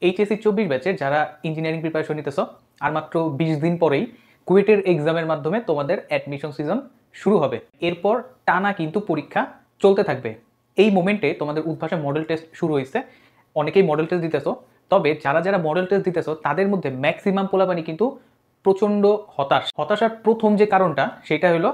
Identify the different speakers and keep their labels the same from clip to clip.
Speaker 1: HSC 24 ব্যাচের যারা engineering preparation নিতেছ আর মাত্র 20 দিন পরেই কুয়েটের এক্সামের মাধ্যমে তোমাদের অ্যাডমিশন সিজন শুরু হবে। এরপর টানা কিন্তু পরীক্ষা চলতে থাকবে। এই মোমেন্টে তোমাদের উদ্ভাসে মডেল টেস্ট শুরু হয়েছে, অনেকেই মডেল টেস্ট দিতেছ। তবে যারা যারা মডেল টেস্ট দিতেছ তাদের মধ্যে ম্যাক্সিমাম পোলাপানি কিন্তু প্রচণ্ড হতাশার প্রথম যে কারণটা সেটা হলো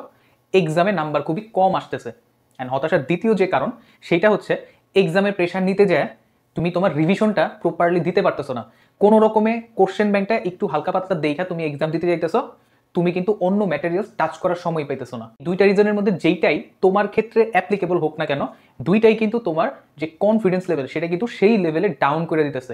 Speaker 1: এক্সামে নাম্বার খুবই কম আসতেছে। অ্যান্ড হতাশার দ্বিতীয় যে কারণ সেটা হচ্ছে এক্সামের প্রেশার নিতে যায় তুমি তোমার রিভিশনটা প্রপারলি দিতে পারতেছো না। কোনো রকমে কোশ্চেন ব্যাংকটা একটু হালকা পাতলা দেখা তুমি এক্সাম দিতে যাইতেছো, তুমি কিন্তু অন্য ম্যাটেরিয়ালস টাচ করার সময় পাইতেছো না। দুইটা রিজনের মধ্যে যেইটাই তোমার ক্ষেত্রে অ্যাপ্লিকেবল হোক না কেন, দুইটাই কিন্তু তোমার যে কনফিডেন্স লেভেল সেটা কিন্তু সেই লেভেলে ডাউন করে দিতেছে,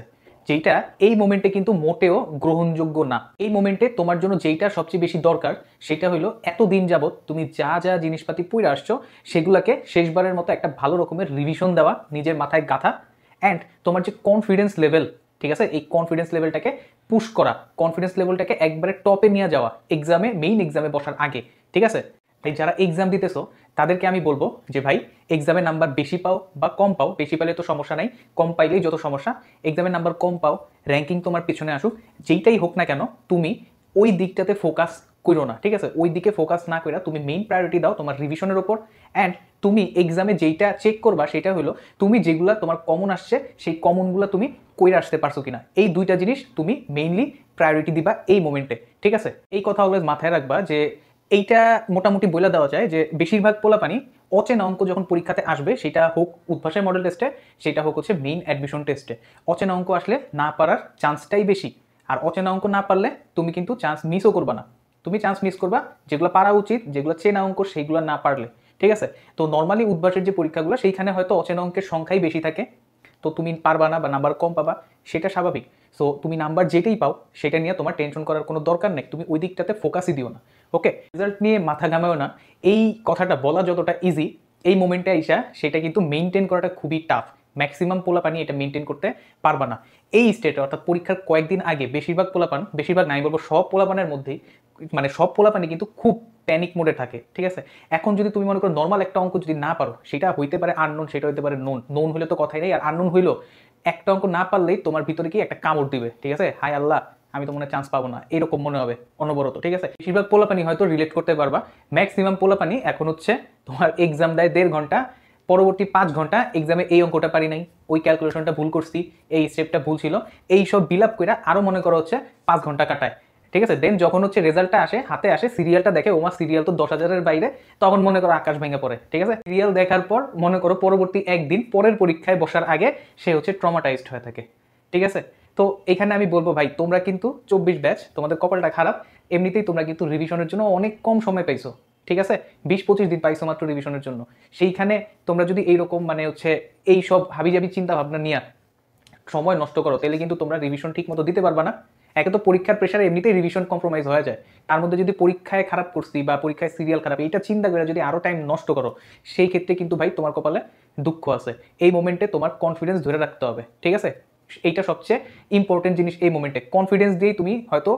Speaker 1: যেটা এই মোমেন্টে কিন্তু মোটেও গ্রহণযোগ্য না। এই মোমেন্টে তোমার জন্য যেইটা সবচেয়ে বেশি দরকার সেটা হলো এতদিন যাবত তুমি যা যা জিনিসপাতি পড়ে আসছো সেগুলোকে শেষবারের মতো একটা ভালো রকমের রিভিশন দেওয়া, নিজের মাথায় গাঁথা, অ্যান্ড তোমার যে কনফিডেন্স লেভেল, ঠিক আছে, এই কনফিডেন্স লেভেলটাকে পুশ করা, কনফিডেন্স লেভেলটাকে একবারে টপে নিয়ে যাওয়া এক্সামে, মেইন এক্সামে বসার আগে। ঠিক আছে, তাই যারা এক্সাম দিতেছো তাদেরকে আমি বলবো যে ভাই এক্সামের নাম্বার বেশি পাও বা কম পাও, বেশি পাইলে তো সমস্যা নাই, কম পাইলেই যত সমস্যা। এক্সামের নাম্বার কম পাও, র্যাঙ্কিং তোমার পিছনে আসুক, যেইটাই হোক না কেন তুমি ওই দিকটাতে ফোকাস করো না। ঠিক আছে, ওই দিকে ফোকাস না করে তুমি মেইন প্রায়োরিটি দাও তোমার রিভিশনের ওপর। অ্যান্ড তুমি এক্সামে যেইটা চেক করবা সেটা হলো তুমি যেগুলো তোমার কমন আসছে সেই কমনগুলো তুমি কইরা আসতে পারছো কিনা। এই দুইটা জিনিস তুমি মেইনলি প্রায়োরিটি দিবা এই মোমেন্টে। ঠিক আছে, এই কথা অলওয়েজ মাথায় রাখবা যে এইটা মোটামুটি বলে দেওয়া যায় যে বেশিরভাগ পোলাপানি অচেনা অঙ্ক যখন পরীক্ষাতে আসবে, সেটা হোক উদ্ভাসের মডেল টেস্টে, সেটা হোক হচ্ছে মেইন অ্যাডমিশন টেস্টে, অচেনা অঙ্ক আসলে না পারার চান্সটাই বেশি। আর অচেনা অঙ্ক না পারলে তুমি কিন্তু চান্স মিসও করবা না, তুমি চান্স মিস করবা যেগুলো পারা উচিত, যেগুলো চেনা অঙ্ক সেইগুলো না পারলে। ঠিক আছে, তো নর্মালি উদ্ভাসের যে পরীক্ষাগুলো সেইখানে হয়তো অচেনা অঙ্কের সংখ্যাই বেশি থাকে, তো তুমি পারবা না বা নাম্বার কম পাবা, সেটা স্বাভাবিক। সো তুমি নাম্বার যেটাই পাও সেটা নিয়ে তোমার টেনশন করার কোনো দরকার নেই, তুমি ওই দিকটাতে ফোকাসই দিও না। ওকে, রেজাল্ট নিয়ে মাথা ঘামাও না, এই কথাটা বলা যতটা ইজি, এই মোমেন্টে আইসা সেটা কিন্তু মেনটেন করাটা খুবই টাফ। ম্যাক্সিমাম পোলাপানি এটা মেনটেন করতে পারবা না। এই স্টেটে অর্থাৎ পরীক্ষার কয়েকদিন আগে বেশিরভাগ পোলাপান, বেশিরভাগ নাই বলবো সব পোলাপানের মধ্যেই, মানে সব পোলাপানি কিন্তু খুব প্যানিক মোডে থাকে। ঠিক আছে, এখন যদি তুমি মনে করো নর্মাল একটা অঙ্ক যদি না পারো, সেটা হইতে পারে আননোন, সেটা হইতে পারে নোন। নোন হলে তো কথাই নেই, আর আননোন হইলো একটা অঙ্ক না পারলেই তোমার ভিতরে কি একটা কামড় দিবে। ঠিক আছে, হাই আল্লাহ আমি তো মনে হয় চান্স পাবো না, এরকম মনে হবে অনবরত। ঠিক আছে, বেশিরভাগ পোলাপানি হয়তো রিলেট করতে পারবা। ম্যাক্সিমাম পোলাপানি এখন হচ্ছে তোমার এক্সাম দেয় 1.5 ঘন্টা, পরবর্তী 5 ঘন্টা এক্সামে এই অঙ্কটা পারি নাই, ওই ক্যালকুলেশনটা ভুল করছি, এই স্টেপটা ভুল ছিল, এই সব বিলাপ করে আরো মনে করো হচ্ছে 5 ঘন্টা কাটায়। ঠিক আছে, দেন যখন হচ্ছে রেজাল্টটা আসে, হাতে আসে, সিরিয়ালটা দেখে, ওমা সিরিয়াল তো 10,000-এর বাইরে, তখন মনে করো আকাশ ভেঙে পড়ে। ঠিক আছে, সিরিয়াল দেখার পর মনে করো পরবর্তী একদিন পরের পরীক্ষায় বসার আগে সে হচ্ছে ট্রমাটাইজড হয়ে থাকে। ঠিক আছে, তো এখানে আমি বলবো ভাই তোমরা কিন্তু 24 ব্যাচ, তোমাদের কপালটা খারাপ, এমনিতেই তোমরা কিন্তু রিভিশনের জন্য অনেক কম সময় পাইছো। ঠিক আছে, 20-25 দিন পাইছো মাত্র রিভিশনের জন্য। সেইখানে তোমরা যদি এইরকম মানে হচ্ছে এই সব হাবিজাবি চিন্তা ভাবনা নিয়ে সময় নষ্ট করো, তাহলে কিন্তু তোমরা রিভিশন ঠিক মতো দিতে পারবা না। একে তো পরীক্ষার প্রেশারে এমনিতেই রিভিশন কম্প্রোমাইজ হয়ে যায়, তার মধ্যে যদি পরীক্ষায় খারাপ করছি বা পরীক্ষায় সিরিয়াল খারাপ, এইটা চিন্তা করে যদি আরও টাইম নষ্ট করো, সেই ক্ষেত্রে কিন্তু ভাই তোমার কপালে দুঃখ আছে। এই মোমেন্টে তোমার কনফিডেন্স ধরে রাখতে হবে। ঠিক আছে, এইটা সবচেয়ে ইম্পর্টেন্ট জিনিস। এই মোমেন্টে কনফিডেন্স দিয়েই তুমি হয়তো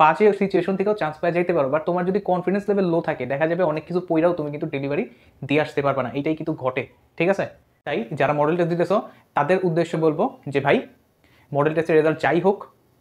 Speaker 1: বাজে সিচুয়েশন থেকেও চান্স পেয়ে যাইতে পারো, বাট তোমার যদি কনফিডেন্স লেভেল লো থাকে, দেখা যাবে অনেক কিছু পইরাও তুমি কিন্তু ডেলিভারি দিয়ে আসতে পারবে না। এটাই কিন্তু ঘটে। ঠিক আছে, তাই যারা মডেল টেস্ট দিতেছো তাদের উদ্দেশ্যে বলবো যে ভাই মডেল টেস্টের রেজাল্ট যাই হোক,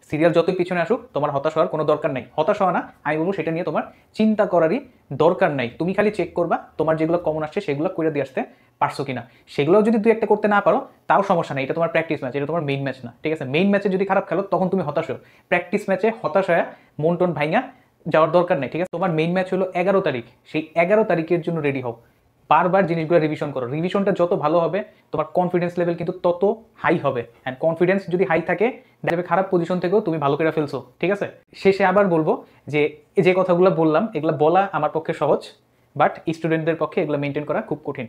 Speaker 1: সিরিয়াল যতই পিছনে আসুক, তোমার হতাশ হওয়ার কোনো দরকার নেই। হতাশ হওয়া না, আমি বলবো সেটা নিয়ে তোমার চিন্তা করারই দরকার নাই। তুমি খালি চেক করবা তোমার যেগুলো কমন আসছে সেগুলো করে দিয়ে আসতে পারছো কিনা। সেগুলো যদি দুই একটা করতে না পারো তাও সমস্যা নেই, এটা তোমার প্র্যাকটিস ম্যাচ, এটা তোমার মেইন ম্যাচ না। ঠিক আছে, মেইন ম্যাচে যদি খারাপ খেলো তখন তুমি হতাশ হো, প্র্যাকটিস ম্যাচে হতাশ হয়ে মন টন ভাইঙা যাওয়ার দরকার নেই। ঠিক আছে, তোমার মেইন ম্যাচ হলো 11 তারিখ, সেই 11 তারিখের জন্য রেডি হও। বারবার জিনিসগুলো রিভিশন করো, রিভিশনটা যত ভালো হবে তোমার কনফিডেন্স লেভেল কিন্তু তত হাই হবে। অ্যান্ড কনফিডেন্স যদি হাই থাকে, দেখবে খারাপ পজিশন থেকেও তুমি ভালো করে ফেলছো। ঠিক আছে, শেষে আবার বলবো যে যে কথাগুলো বললাম এগুলো বলা আমার পক্ষে সহজ, বাট স্টুডেন্টদের পক্ষে এগুলো মেনটেন করা খুব কঠিন।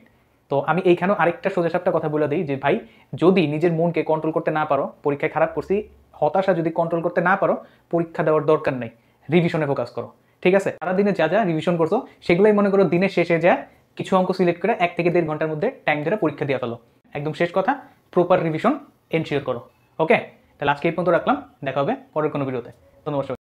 Speaker 1: তো আমি এইখানেও আরেকটা সোজাসাপটা কথা বলে দিই যে ভাই যদি নিজের মনকে কন্ট্রোল করতে না পারো, পরীক্ষায় খারাপ করছি, হতাশা যদি কন্ট্রোল করতে না পারো, পরীক্ষা দেওয়ার দরকার নেই, রিভিশনে ফোকাস করো। ঠিক আছে, সারাদিনে যা যা রিভিশন করছো সেগুলোই মনে করো দিনের শেষে যা কিছু অঙ্ক সিলেক্ট করে 1 থেকে 1.5 ঘন্টার মধ্যে টাইম ধরে পরীক্ষা দিয়ে ফেলো। একদম শেষ কথা, প্রপার রিভিশন এনশিওর করো। ওকে, তাহলে আজকে এই পর্যন্ত রাখলাম, দেখা হবে পরের কোনো ভিডিওতে। ধন্যবাদ।